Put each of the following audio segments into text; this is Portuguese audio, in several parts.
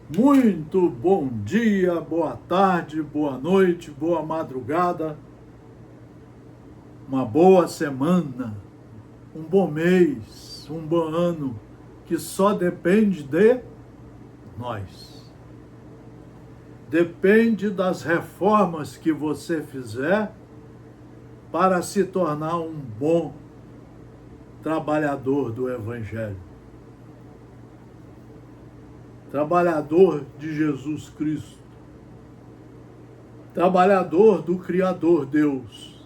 Muito bom dia, boa tarde, boa noite, boa madrugada, uma boa semana, um bom mês, um bom ano, que só depende de nós. Depende das reformas que você fizer para se tornar um bom trabalhador do Evangelho. Trabalhador de Jesus Cristo, trabalhador do Criador Deus.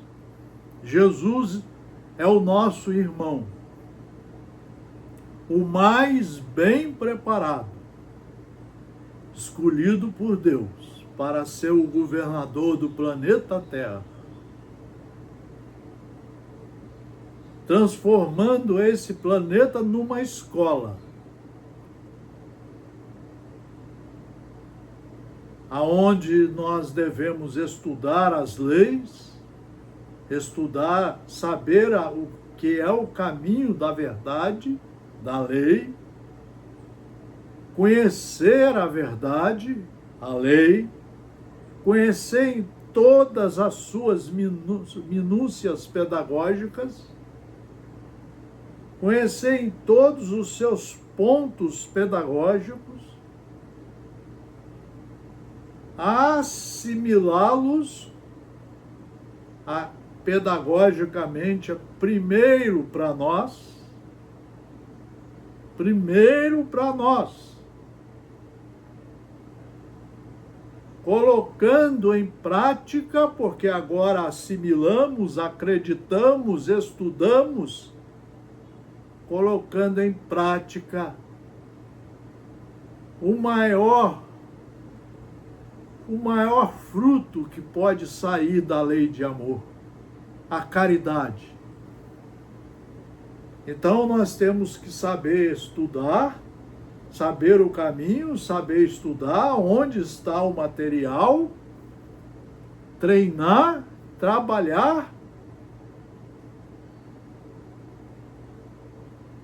Jesus é o nosso irmão, o mais bem preparado, escolhido por Deus para ser o governador do planeta Terra, transformando esse planeta numa escola, aonde nós devemos estudar as leis, estudar, saber o que é o caminho da verdade, da lei, conhecer a verdade, a lei, conhecer em todas as suas minúcias pedagógicas, conhecer em todos os seus pontos pedagógicos, assimilá-los pedagogicamente primeiro para nós, colocando em prática, porque agora assimilamos, acreditamos, estudamos, colocando em prática o maior fruto que pode sair da lei de amor, a caridade. Então nós temos que saber estudar, saber o caminho, saber estudar onde está o material, treinar, trabalhar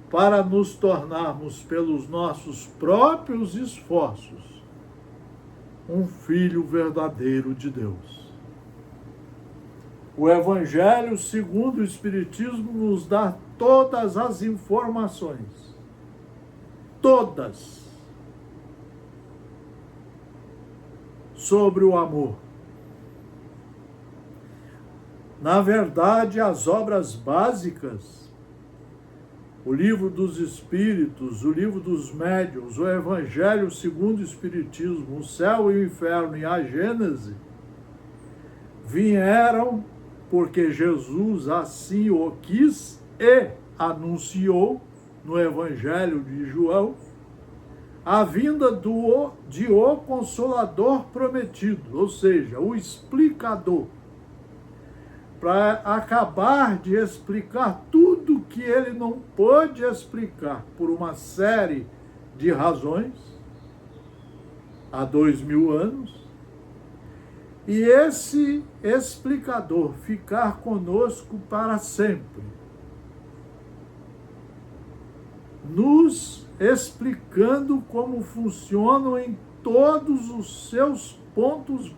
para nos tornarmos, pelos nossos próprios esforços, um filho verdadeiro de Deus. O Evangelho, segundo o Espiritismo, nos dá todas as informações. Todas. Sobre o amor. Na verdade, as obras básicas, o Livro dos Espíritos, o Livro dos Médiuns, o Evangelho segundo o Espiritismo, o Céu e o Inferno e a Gênese, vieram porque Jesus assim o quis e anunciou no Evangelho de João a vinda de o Consolador prometido, ou seja, o explicador, para acabar de explicar tudo que ele não pôde explicar por uma série de razões, há 2000 anos, e esse explicador ficar conosco para sempre, nos explicando como funcionam em todos os seus pontos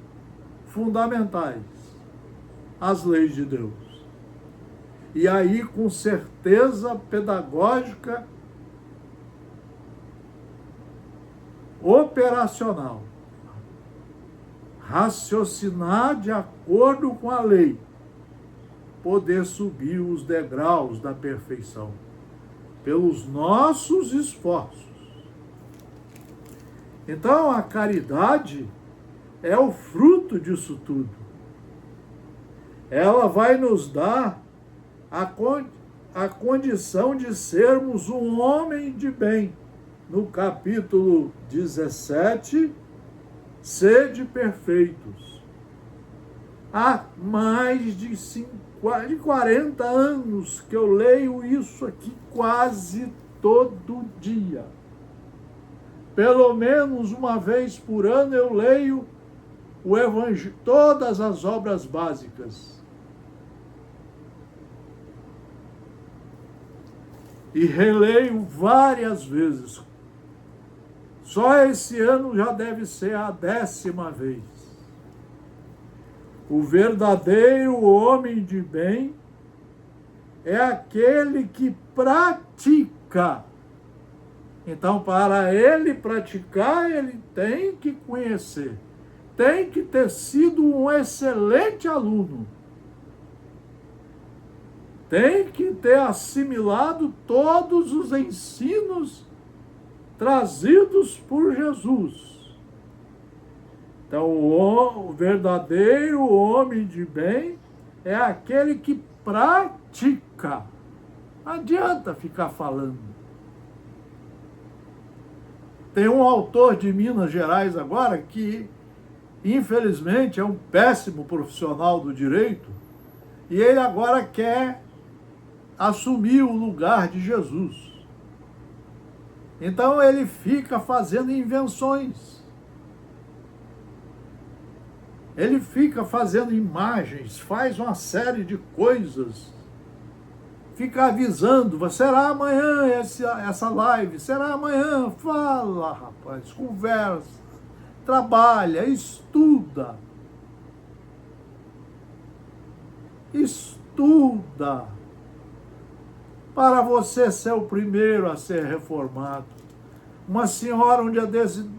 fundamentais as leis de Deus. E aí, com certeza pedagógica, operacional, raciocinar de acordo com a lei, poder subir os degraus da perfeição, pelos nossos esforços. Então, a caridade é o fruto disso tudo. Ela vai nos dar a condição de sermos um homem de bem. No capítulo 17, sede perfeitos. Há mais de 40 anos que eu leio isso aqui quase todo dia. Pelo menos uma vez por ano eu leio o Evangelho, todas as obras básicas. E releio várias vezes, Só esse ano já deve ser a 10ª vez. O verdadeiro homem de bem é aquele que pratica. Então, para ele praticar, ele tem que conhecer, tem que ter sido um excelente aluno, tem que ter assimilado todos os ensinos trazidos por Jesus. Então, o verdadeiro homem de bem é aquele que pratica. Não adianta ficar falando. Tem um autor de Minas Gerais agora que, infelizmente, é um péssimo profissional do direito e ele agora quer assumir o lugar de Jesus. Então ele fica fazendo invenções. Ele fica fazendo imagens, faz uma série de coisas, fica avisando, será amanhã essa live, será amanhã, fala, rapaz, conversa, trabalha, estuda. Estuda para você ser o primeiro a ser reformado. Uma senhora um dia desse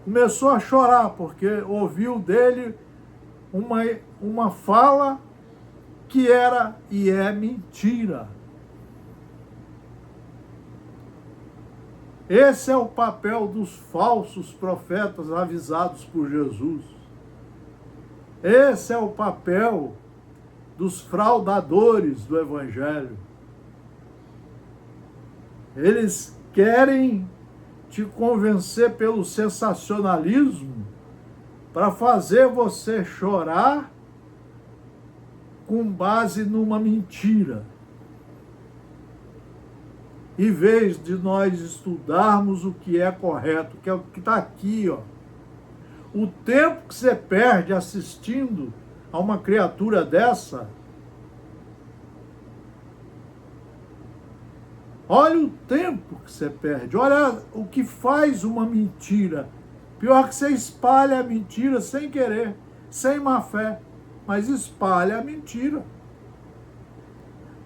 começou a chorar porque ouviu dele uma fala que era e é mentira. Esse é o papel dos falsos profetas avisados por Jesus. Esse é o papel dos fraudadores do Evangelho. Eles querem te convencer pelo sensacionalismo para fazer você chorar com base numa mentira. Em vez de nós estudarmos o que é correto, que é o que está aqui, ó. O tempo que você perde assistindo a uma criatura dessa, olha o tempo que você perde, olha o que faz uma mentira. Pior que você espalha a mentira sem querer, sem má fé, mas espalha a mentira.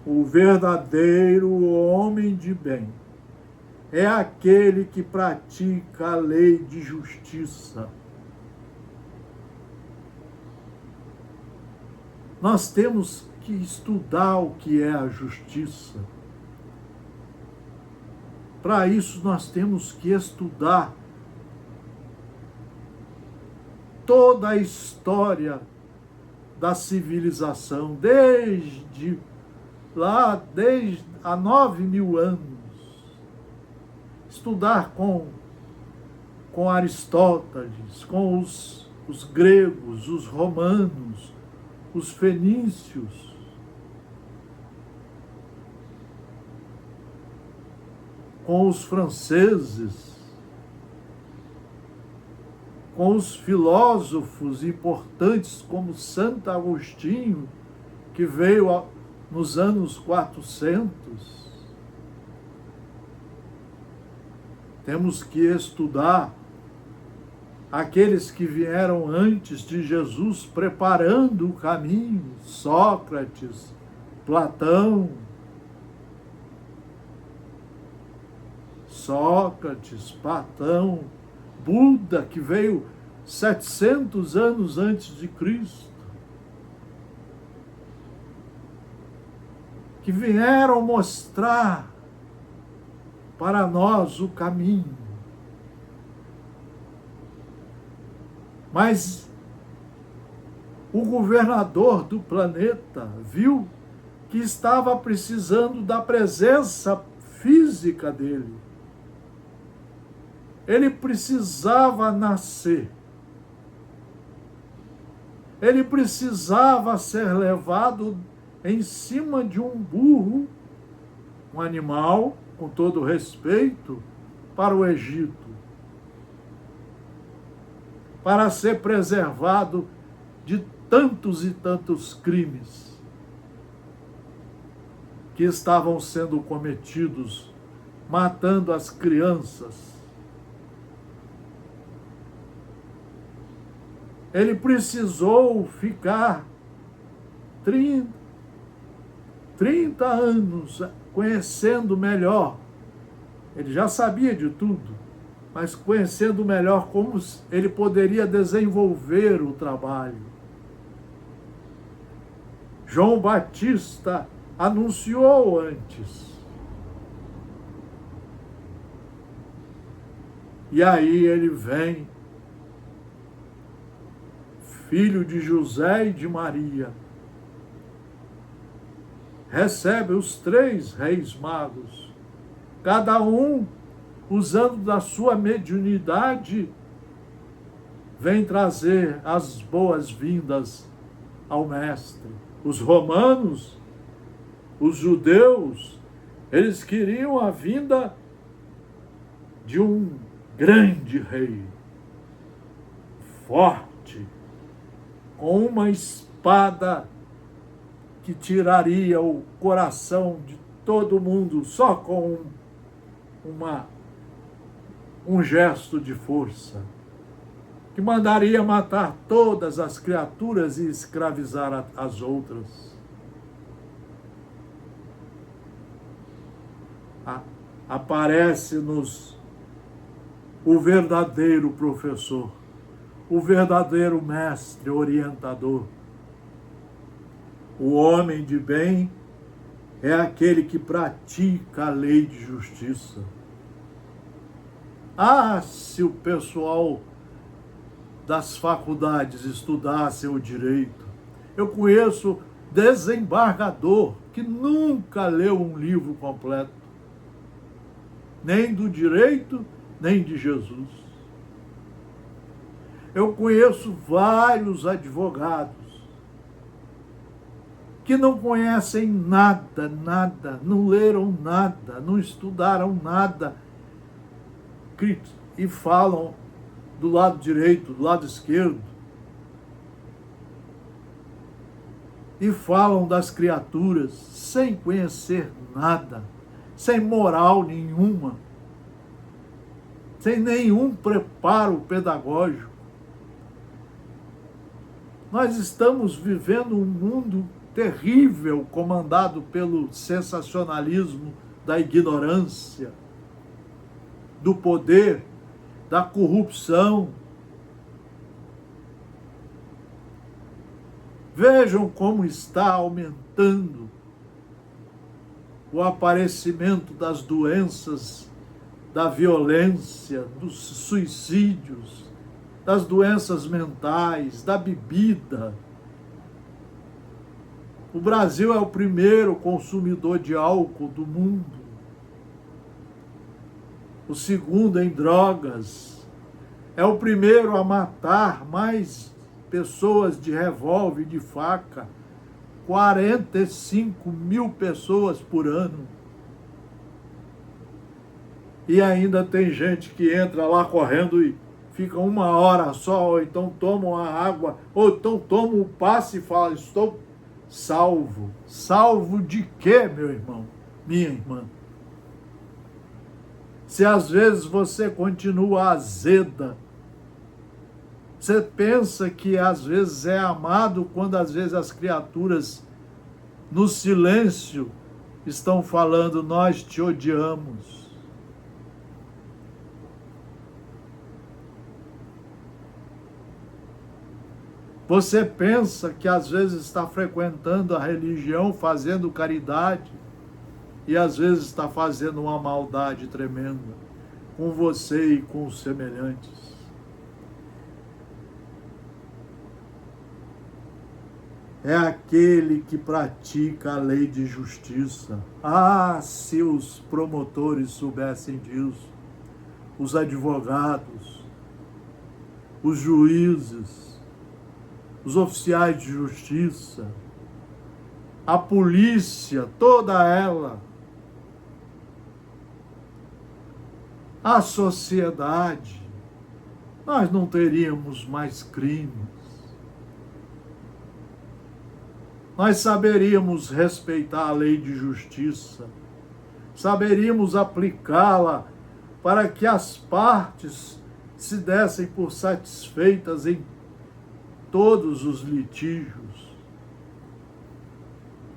O verdadeiro homem de bem é aquele que pratica a lei de justiça. Nós temos que estudar o que é a justiça. Para isso, nós temos que estudar toda a história da civilização, desde há 9.000 anos. Estudar com Aristóteles, com os gregos, os romanos, os fenícios, com os franceses, com os filósofos importantes como Santo Agostinho, que veio nos anos 400. Temos que estudar aqueles que vieram antes de Jesus, preparando o caminho, Sócrates, Platão, Buda, que veio 700 anos antes de Cristo, que vieram mostrar para nós o caminho. Mas o governador do planeta viu que estava precisando da presença física dele. Ele precisava nascer. Ele precisava ser levado em cima de um burro, um animal, com todo respeito, para o Egito, para ser preservado de tantos e tantos crimes que estavam sendo cometidos, matando as crianças, Ele precisou ficar 30 anos conhecendo melhor. Ele já sabia de tudo, mas conhecendo melhor como ele poderia desenvolver o trabalho. João Batista anunciou antes. E aí ele vem, filho de José e de Maria, recebe os 3 reis magos, cada um usando da sua mediunidade, vem trazer as boas-vindas ao Mestre. Os romanos, os judeus, eles queriam a vinda de um grande rei, forte, com uma espada que tiraria o coração de todo mundo só com um gesto de força, que mandaria matar todas as criaturas e escravizar as outras. Aparece-nos o verdadeiro professor, o verdadeiro mestre orientador. O homem de bem é aquele que pratica a lei de justiça. Se o pessoal das faculdades estudasse o direito. Eu conheço desembargador que nunca leu um livro completo, nem do direito, nem de Jesus. Eu conheço vários advogados que não conhecem nada, não leram nada, não estudaram nada, e falam do lado direito, do lado esquerdo, e falam das criaturas sem conhecer nada, sem moral nenhuma, sem nenhum preparo pedagógico. Nós estamos vivendo um mundo terrível, comandado pelo sensacionalismo da ignorância, do poder, da corrupção. Vejam como está aumentando o aparecimento das doenças, da violência, dos suicídios, das doenças mentais, da bebida. O Brasil é o primeiro consumidor de álcool do mundo. O segundo em drogas. É o primeiro a matar mais pessoas de revólver e de faca. 45 mil pessoas por ano. E ainda tem gente que entra lá correndo e fica 1 hora só, ou então toma uma água, ou então toma um passe e fala, estou salvo. Salvo de quê, meu irmão, minha irmã? Se às vezes você continua azeda, você pensa que às vezes é amado, quando às vezes as criaturas no silêncio estão falando, nós te odiamos. Você pensa que às vezes está frequentando a religião, fazendo caridade, e às vezes está fazendo uma maldade tremenda com você e com os semelhantes. É aquele que pratica a lei de justiça. Se os promotores soubessem disso, os advogados, os juízes, os oficiais de justiça, a polícia, toda ela, a sociedade, nós não teríamos mais crimes. Nós saberíamos respeitar a lei de justiça, saberíamos aplicá-la para que as partes se dessem por satisfeitas em todos os litígios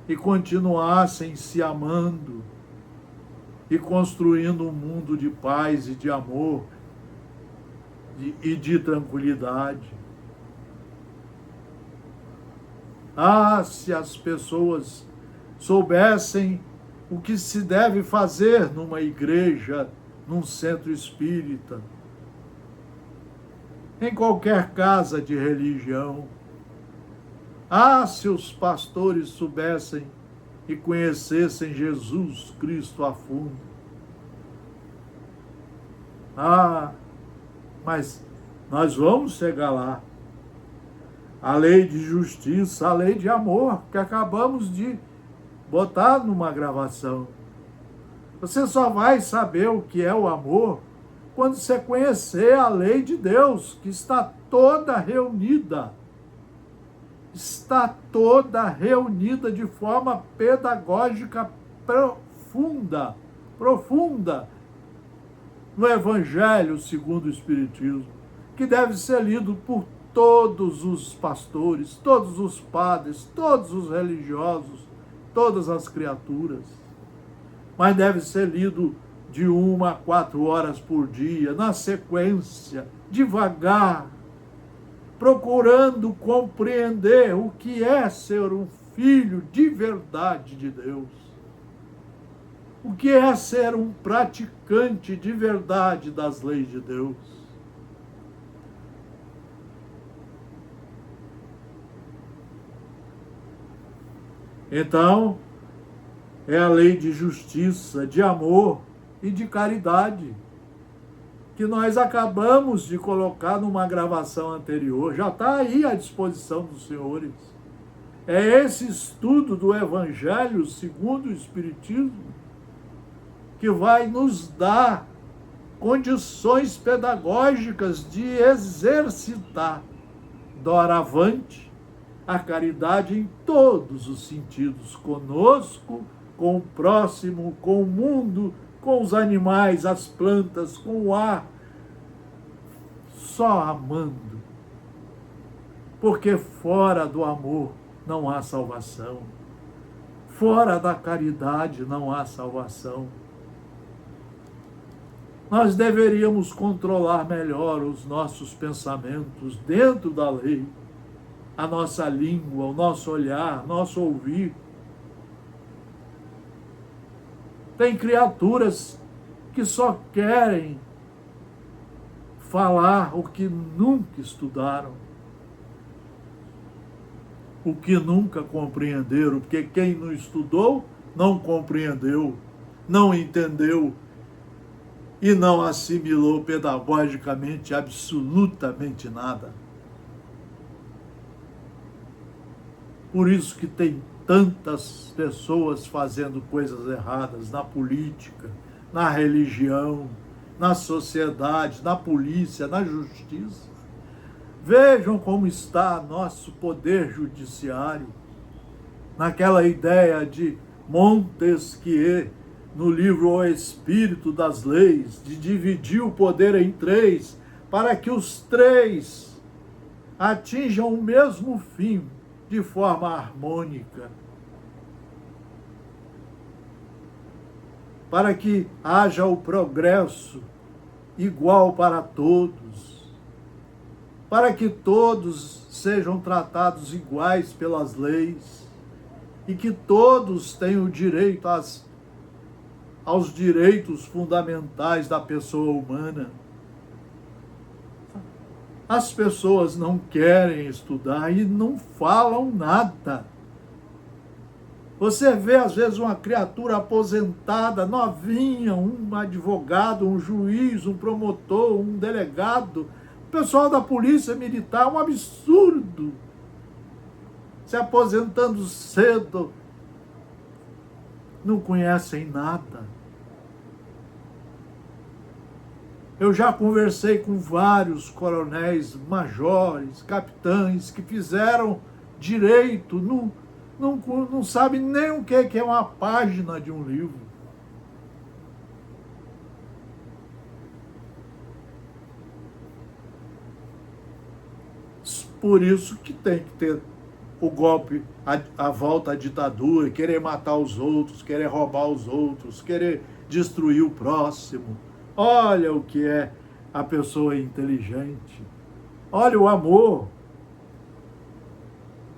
e continuassem se amando e construindo um mundo de paz e de amor e de tranquilidade. Ah, se as pessoas soubessem o que se deve fazer numa igreja, num centro espírita, em qualquer casa de religião. Ah, se os pastores soubessem e conhecessem Jesus Cristo a fundo. Ah, mas nós vamos chegar lá. A lei de justiça, a lei de amor, que acabamos de botar numa gravação. Você só vai saber o que é o amor quando você conhecer a lei de Deus, que está toda reunida. Está toda reunida de forma pedagógica profunda, no Evangelho segundo o Espiritismo, que deve ser lido por todos os pastores, todos os padres, todos os religiosos, todas as criaturas. Mas deve ser lido de 1 a 4 horas por dia, na sequência, devagar, procurando compreender o que é ser um filho de verdade de Deus. O que é ser um praticante de verdade das leis de Deus. Então, é a lei de justiça, de amor e de caridade, que nós acabamos de colocar numa gravação anterior, já está aí à disposição dos senhores. É esse estudo do Evangelho segundo o Espiritismo que vai nos dar condições pedagógicas de exercitar doravante a caridade em todos os sentidos, conosco, com o próximo, com o mundo, com os animais, as plantas, com o ar, só amando. Porque fora do amor não há salvação. Fora da caridade não há salvação. Nós deveríamos controlar melhor os nossos pensamentos dentro da lei, a nossa língua, o nosso olhar, nosso ouvir. Tem criaturas que só querem falar o que nunca estudaram, o que nunca compreenderam, porque quem não estudou não compreendeu, não entendeu e não assimilou pedagogicamente absolutamente nada. Por isso que tem tantas pessoas fazendo coisas erradas na política, na religião, na sociedade, na polícia, na justiça. Vejam como está nosso poder judiciário, naquela ideia de Montesquieu, no livro O Espírito das Leis, de dividir o poder em 3, para que os 3 atinjam o mesmo fim, de forma harmônica, para que haja o progresso igual para todos, para que todos sejam tratados iguais pelas leis e que todos tenham direito aos direitos fundamentais da pessoa humana. As pessoas não querem estudar e não falam nada. Você vê, às vezes, uma criatura aposentada, novinha, um advogado, um juiz, um promotor, um delegado, o pessoal da polícia militar, um absurdo. Se aposentando cedo, não conhecem nada. Eu já conversei com vários coronéis, majores, capitães que fizeram direito, não sabem nem o que é uma página de um livro. Por isso que tem que ter o golpe, a volta à ditadura, querer matar os outros, querer roubar os outros, querer destruir o próximo. Olha o que é a pessoa inteligente. Olha o amor.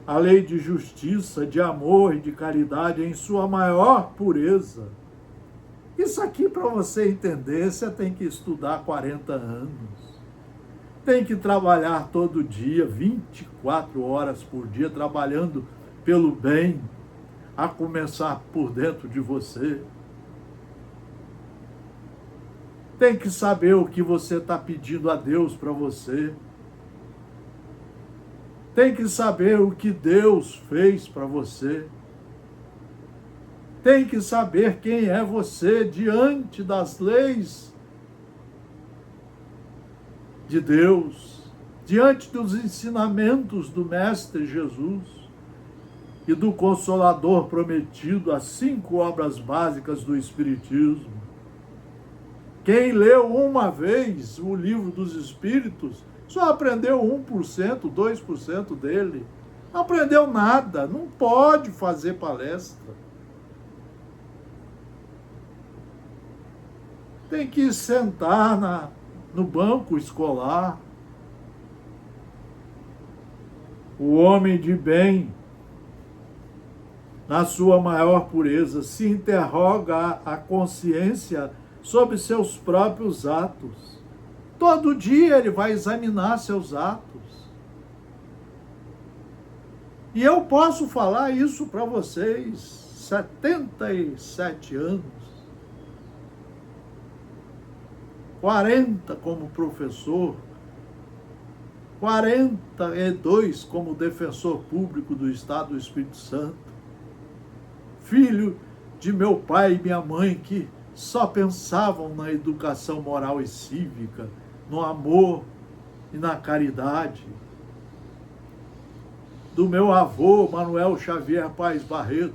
A lei de justiça, de amor e de caridade em sua maior pureza. Isso aqui, para você entender, você tem que estudar 40 anos. Tem que trabalhar todo dia, 24 horas por dia, trabalhando pelo bem, a começar por dentro de você. Tem que saber o que você está pedindo a Deus para você. Tem que saber o que Deus fez para você. Tem que saber quem é você diante das leis de Deus, diante dos ensinamentos do Mestre Jesus e do Consolador prometido, as 5 obras básicas do Espiritismo. Quem leu uma vez o Livro dos Espíritos só aprendeu 1%, 2% dele. Não aprendeu nada, não pode fazer palestra. Tem que sentar no banco escolar. O homem de bem, na sua maior pureza, se interroga a consciência sobre seus próprios atos. Todo dia ele vai examinar seus atos. E eu posso falar isso para vocês, 77 anos, 40 como professor, 42 como defensor público do Estado do Espírito Santo, filho de meu pai e minha mãe que só pensavam na educação moral e cívica, no amor e na caridade, do meu avô Manuel Xavier Paes Barreto,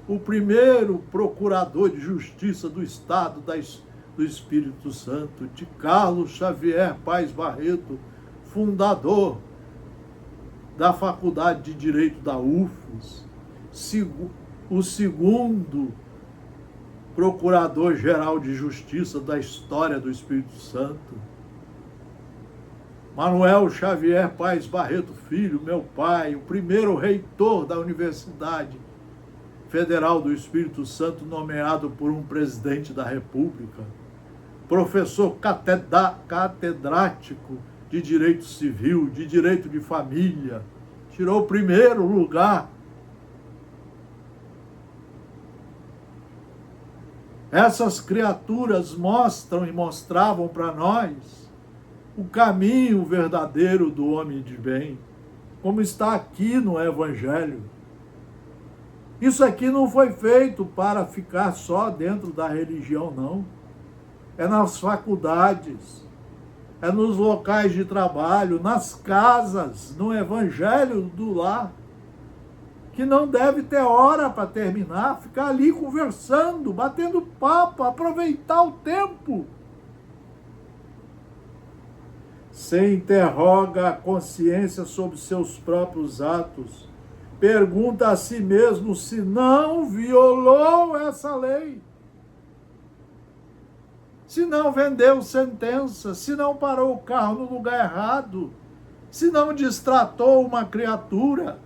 o primeiro procurador de justiça do Estado do Espírito Santo, de Carlos Xavier Paes Barreto, fundador da Faculdade de Direito da UFES, o segundo Procurador-Geral de Justiça da história do Espírito Santo, Manuel Xavier Paes Barreto Filho, meu pai, o primeiro reitor da Universidade Federal do Espírito Santo, nomeado por um presidente da República, professor catedrático de Direito Civil, de Direito de Família, tirou o primeiro lugar. Essas criaturas mostram e mostravam para nós o caminho verdadeiro do homem de bem, como está aqui no Evangelho. Isso aqui não foi feito para ficar só dentro da religião, não. É nas faculdades, é nos locais de trabalho, nas casas, no Evangelho do lar, que não deve ter hora para terminar, ficar ali conversando, batendo papo, aproveitar o tempo. Se interroga a consciência sobre seus próprios atos, pergunta a si mesmo se não violou essa lei, se não vendeu sentença, se não parou o carro no lugar errado, se não distratou uma criatura,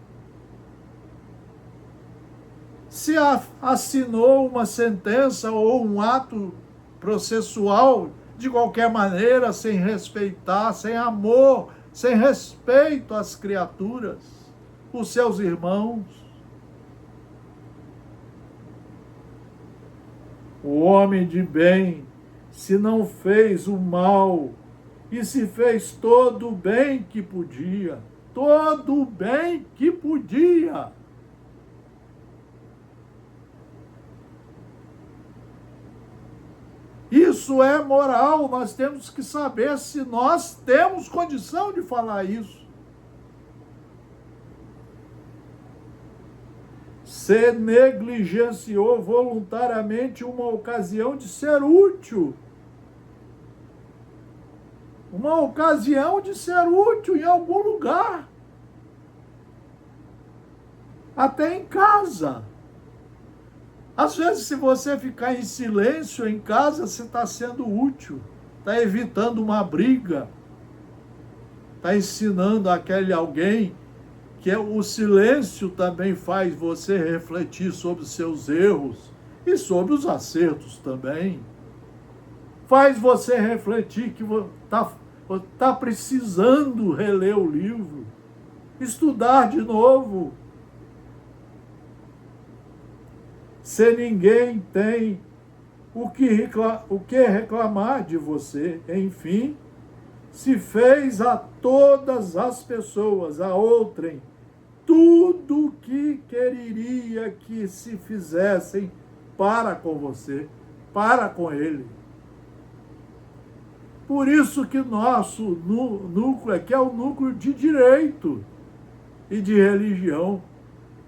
se assinou uma sentença ou um ato processual de qualquer maneira, sem respeitar, sem amor, sem respeito às criaturas, os seus irmãos. O homem de bem, se não fez o mal e se fez todo o bem que podia, todo o bem que podia. Isso é moral, nós temos que saber se nós temos condição de falar isso. Se negligenciou voluntariamente uma ocasião de ser útil. uma ocasião de ser útil em algum lugar. Até em casa. Às vezes, se você ficar em silêncio em casa, você está sendo útil, está evitando uma briga, está ensinando aquele alguém que o silêncio também faz você refletir sobre os seus erros e sobre os acertos também. Faz você refletir que está precisando reler o livro, estudar de novo. Se ninguém tem o que reclamar de você, enfim, se fez a todas as pessoas, a outrem, tudo o que quereria que se fizessem para com você, para com ele. Por isso que nosso núcleo aqui é o núcleo de direito e de religião.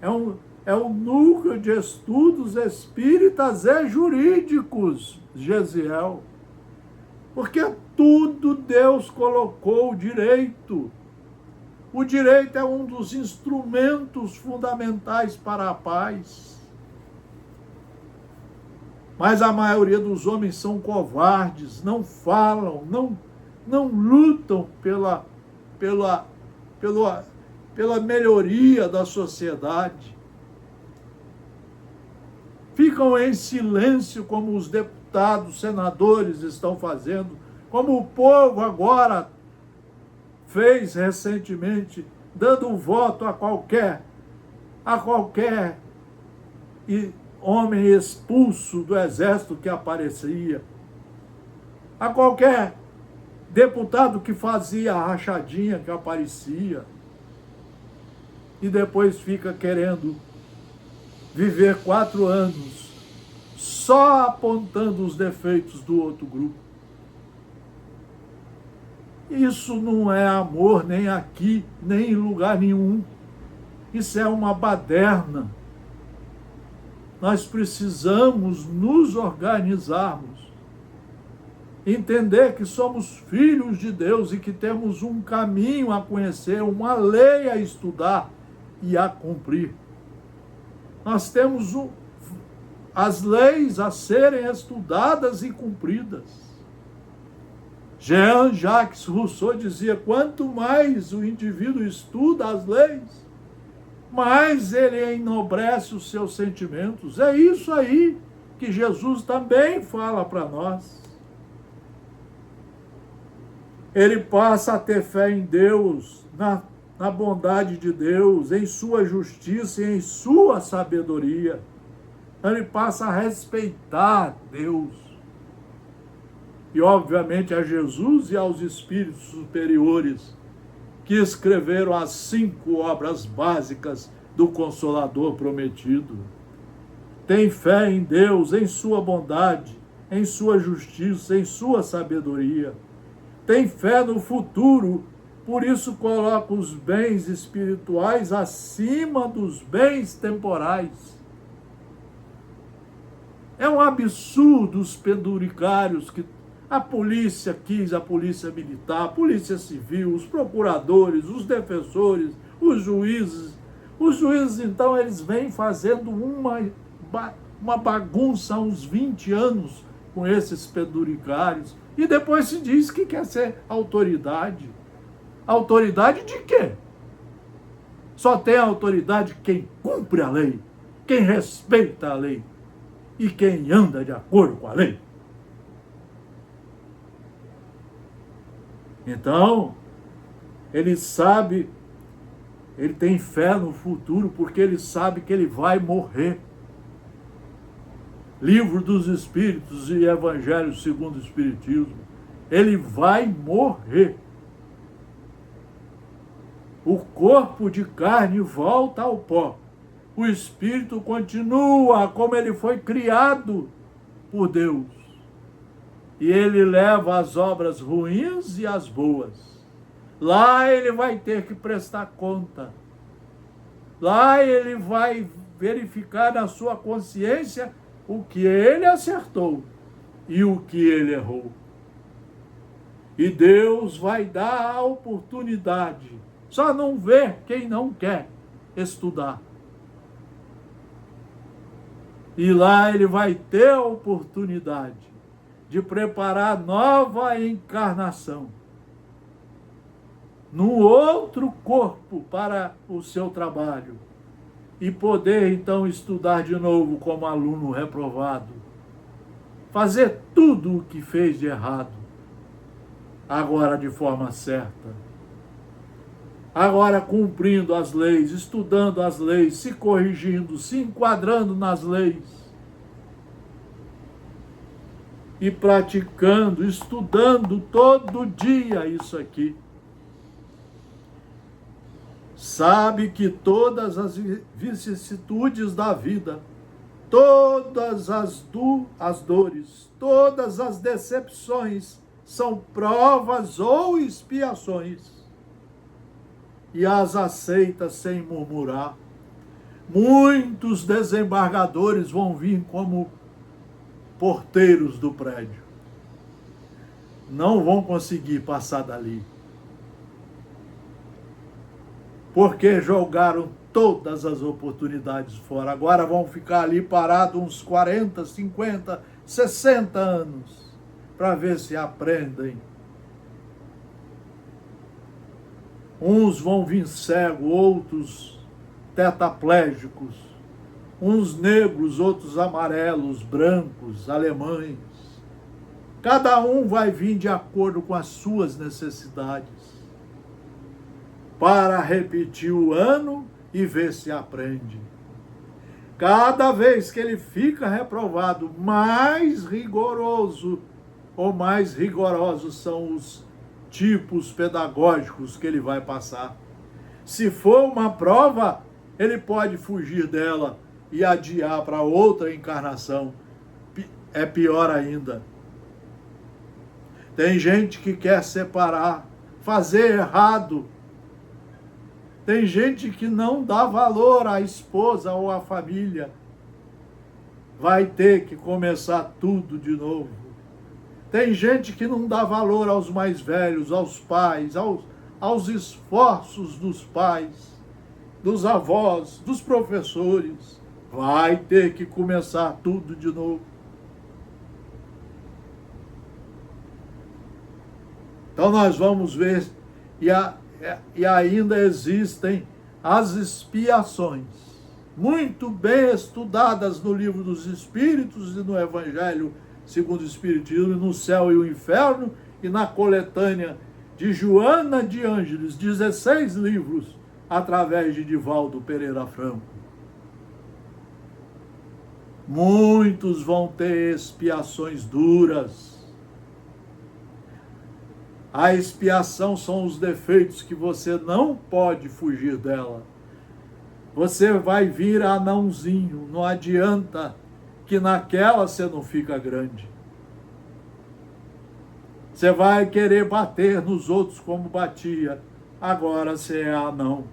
É um núcleo de estudos espíritas e jurídicos, Gesiel. Porque tudo Deus colocou o direito. O direito é um dos instrumentos fundamentais para a paz. Mas a maioria dos homens são covardes, não falam, não lutam pela melhoria da sociedade. Ficam em silêncio, como os deputados, senadores estão fazendo, como o povo agora fez recentemente, dando um voto a qualquer homem expulso do exército que aparecia, a qualquer deputado que fazia a rachadinha que aparecia, e depois fica querendo viver 4 anos só apontando os defeitos do outro grupo. Isso não é amor nem aqui, nem em lugar nenhum. Isso é uma baderna. Nós precisamos nos organizarmos, entender que somos filhos de Deus e que temos um caminho a conhecer, uma lei a estudar e a cumprir. Nós temos as leis a serem estudadas e cumpridas. Jean-Jacques Rousseau dizia: quanto mais o indivíduo estuda as leis, mais ele enobrece os seus sentimentos. É isso aí que Jesus também fala para nós. Ele passa a ter fé em Deus, na bondade de Deus, em sua justiça e em sua sabedoria. Ele passa a respeitar Deus. E, obviamente, a Jesus e aos espíritos superiores que escreveram as 5 obras básicas do Consolador prometido. Tem fé em Deus, em sua bondade, em sua justiça, em sua sabedoria. Tem fé no futuro, por isso coloca os bens espirituais acima dos bens temporais. É um absurdo os penduricários que a polícia quis, a polícia militar, a polícia civil, os procuradores, os defensores, os juízes. Os juízes, então, eles vêm fazendo uma bagunça há uns 20 anos com esses penduricários. E depois se diz que quer ser autoridade. Autoridade de quê? Só tem autoridade quem cumpre a lei, quem respeita a lei e quem anda de acordo com a lei. Então, ele sabe, ele tem fé no futuro porque ele sabe que ele vai morrer. Livro dos Espíritos e Evangelho segundo o Espiritismo. Ele vai morrer. O corpo de carne volta ao pó. O espírito continua como ele foi criado por Deus. E ele leva as obras ruins e as boas. Lá ele vai ter que prestar conta. Lá ele vai verificar na sua consciência o que ele acertou e o que ele errou. E Deus vai dar a oportunidade. Só não vê quem não quer estudar. E lá ele vai ter a oportunidade de preparar nova encarnação num outro corpo para o seu trabalho e poder então estudar de novo como aluno reprovado, fazer tudo o que fez de errado, agora de forma certa, agora cumprindo as leis, estudando as leis, se corrigindo, se enquadrando nas leis e praticando, estudando todo dia isso aqui. Sabe que todas as vicissitudes da vida, todas as dores, todas as decepções são provas ou expiações, e as aceita sem murmurar. Muitos desembargadores vão vir como porteiros do prédio. Não vão conseguir passar dali, porque jogaram todas as oportunidades fora. Agora vão ficar ali parados uns 40, 50, 60 anos para ver se aprendem. Uns vão vir cegos, outros tetraplégicos, uns negros, outros amarelos, brancos, alemães. Cada um vai vir de acordo com as suas necessidades, para repetir o ano e ver se aprende. Cada vez que ele fica reprovado, mais rigoroso ou mais rigorosos são os tipos pedagógicos que ele vai passar. Se for uma prova, ele pode fugir dela e adiar para outra encarnação. É pior ainda. Tem gente que quer separar, fazer errado. Tem gente que não dá valor à esposa ou à família. Vai ter que começar tudo de novo. Tem gente que não dá valor aos mais velhos, aos pais, aos esforços dos pais, dos avós, dos professores. Vai ter que começar tudo de novo. Então nós vamos ver, e ainda existem as expiações, muito bem estudadas no Livro dos Espíritos e no Evangelho segundo o Espiritismo, no Céu e o Inferno, e na coletânea de Joana de Ângeles, 16 livros, através de Divaldo Pereira Franco. Muitos vão ter expiações duras. A expiação são os defeitos que você não pode fugir dela. Você vai vir anãozinho, não adianta que naquela você não fica grande. Você vai querer bater nos outros como batia, agora você é anão.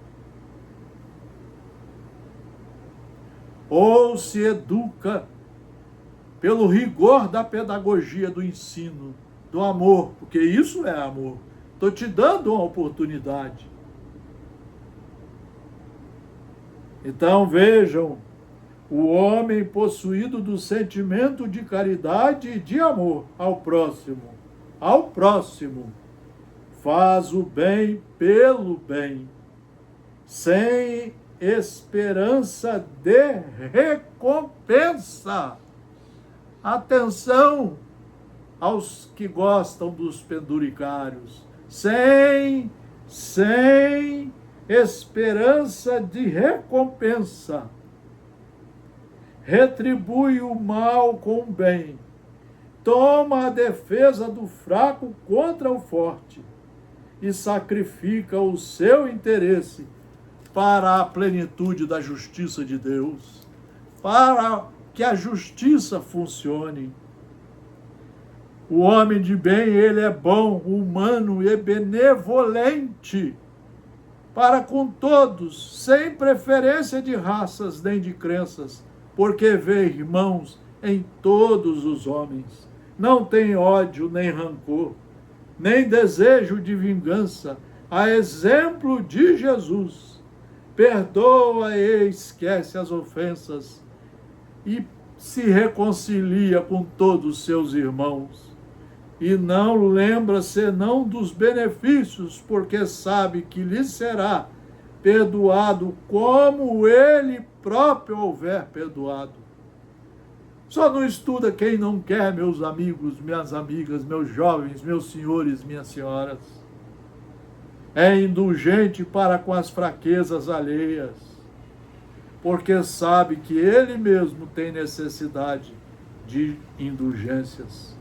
Ou se educa pelo rigor da pedagogia do ensino, do amor, porque isso é amor. Estou te dando uma oportunidade. Então vejam, o homem possuído do sentimento de caridade e de amor ao próximo, faz o bem pelo bem, sem esperança de recompensa. Atenção aos que gostam dos penduricários, sem esperança de recompensa. Retribui o mal com o bem, toma a defesa do fraco contra o forte e sacrifica o seu interesse para a plenitude da justiça de Deus, para que a justiça funcione. O homem de bem, ele é bom, humano e benevolente para com todos, sem preferência de raças nem de crenças, porque vê irmãos em todos os homens. Não tem ódio nem rancor, nem desejo de vingança, a exemplo de Jesus. Perdoa e esquece as ofensas e se reconcilia com todos os seus irmãos. E não lembra senão dos benefícios, porque sabe que lhe será perdoado como ele próprio houver perdoado. Só não estuda quem não quer, meus amigos, minhas amigas, meus jovens, meus senhores, minhas senhoras. É indulgente para com as fraquezas alheias, porque sabe que ele mesmo tem necessidade de indulgências.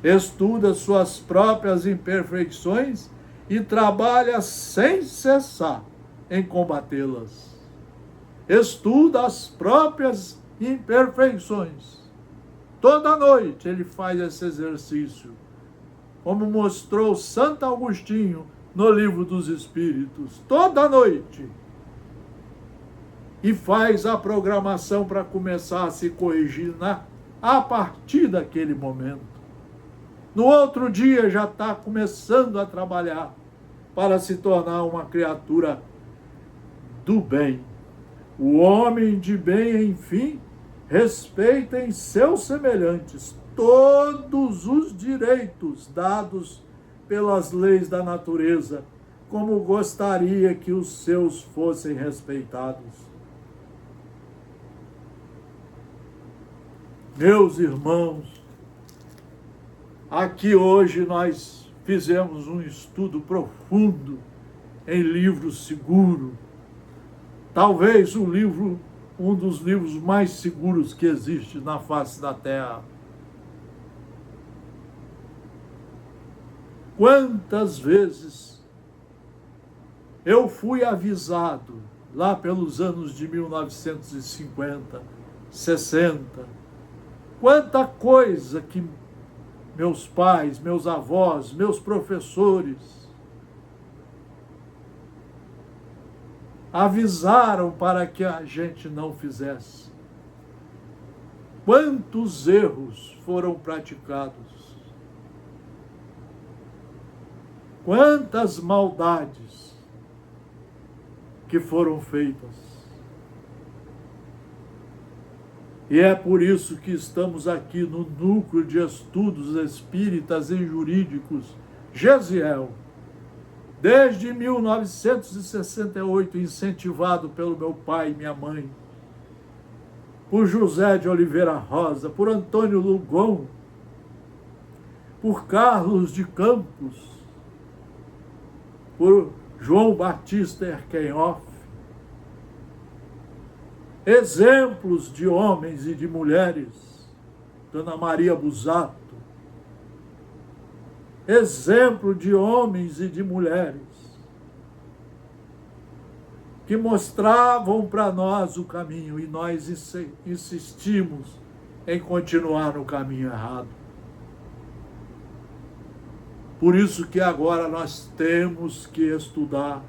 Estuda suas próprias imperfeições e trabalha sem cessar em combatê-las. Estuda as próprias imperfeições. Toda noite ele faz esse exercício, como mostrou Santo Agostinho no Livro dos Espíritos. Toda noite. E faz a programação para começar a se corrigir a partir daquele momento. No outro dia já está começando a trabalhar para se tornar uma criatura do bem. O homem de bem, enfim, respeita em seus semelhantes todos os direitos dados pelas leis da natureza, como gostaria que os seus fossem respeitados. Meus irmãos, aqui hoje nós fizemos um estudo profundo em livro seguro, talvez um dos livros mais seguros que existe na face da Terra. Quantas vezes eu fui avisado, lá pelos anos de 1950, 60, quanta coisa que meus pais, meus avós, meus professores avisaram para que a gente não fizesse. Quantos erros foram praticados. Quantas maldades que foram feitas. E é por isso que estamos aqui no Núcleo de Estudos Espíritas e Jurídicos, GESIEL, desde 1968, incentivado pelo meu pai e minha mãe, por José de Oliveira Rosa, por Antônio Lugon, por Carlos de Campos, por João Batista Erkenhoff, exemplos de homens e de mulheres, Dona Maria Busato, exemplo de homens e de mulheres que mostravam para nós o caminho e nós insistimos em continuar no caminho errado. Por isso que agora nós temos que estudar,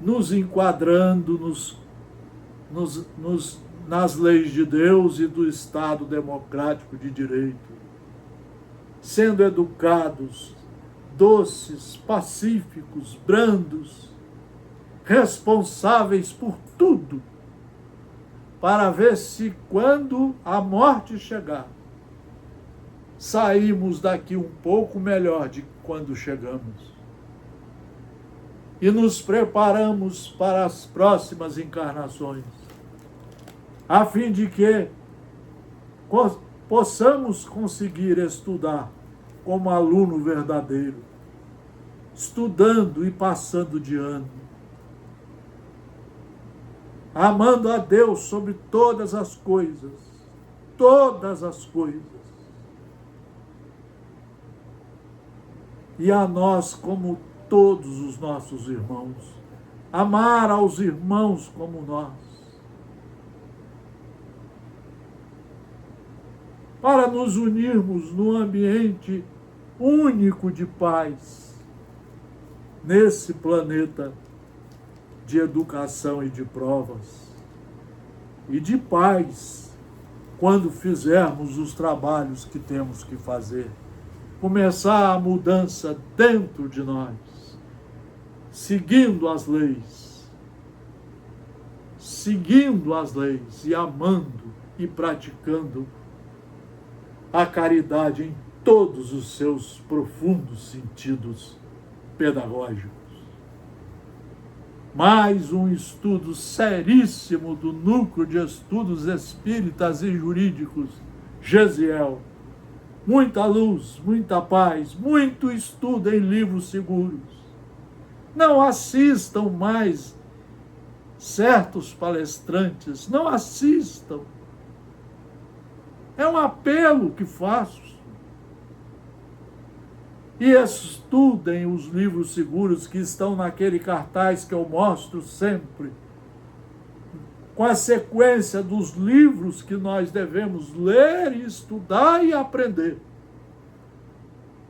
nos enquadrando nas leis de Deus e do Estado democrático de direito, sendo educados, doces, pacíficos, brandos, responsáveis por tudo, para ver se quando a morte chegar, saímos daqui um pouco melhor de quando chegamos. E nos preparamos para as próximas encarnações, a fim de que possamos conseguir estudar como aluno verdadeiro, estudando e passando de ano, amando a Deus sobre todas as coisas, e a nós como todos os nossos irmãos, amar aos irmãos como nós, para nos unirmos num ambiente único de paz, nesse planeta de educação e de provas, e de paz quando fizermos os trabalhos que temos que fazer, começar a mudança dentro de nós, seguindo as leis e amando e praticando a caridade em todos os seus profundos sentidos pedagógicos. Mais um estudo seríssimo do Núcleo de Estudos Espíritas e Jurídicos, Gesiel. Muita luz, muita paz, muito estudo em livros seguros. Não assistam mais certos palestrantes, não assistam. É um apelo que faço. E estudem os livros seguros que estão naquele cartaz que eu mostro sempre, com a sequência dos livros que nós devemos ler, estudar e aprender,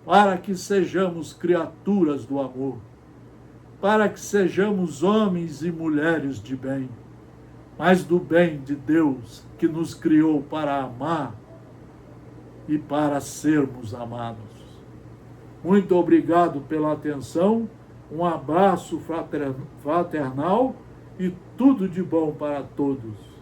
para que sejamos criaturas do amor, para que sejamos homens e mulheres de bem, mas do bem de Deus, que nos criou para amar e para sermos amados. Muito obrigado pela atenção, um abraço fraternal e tudo de bom para todos.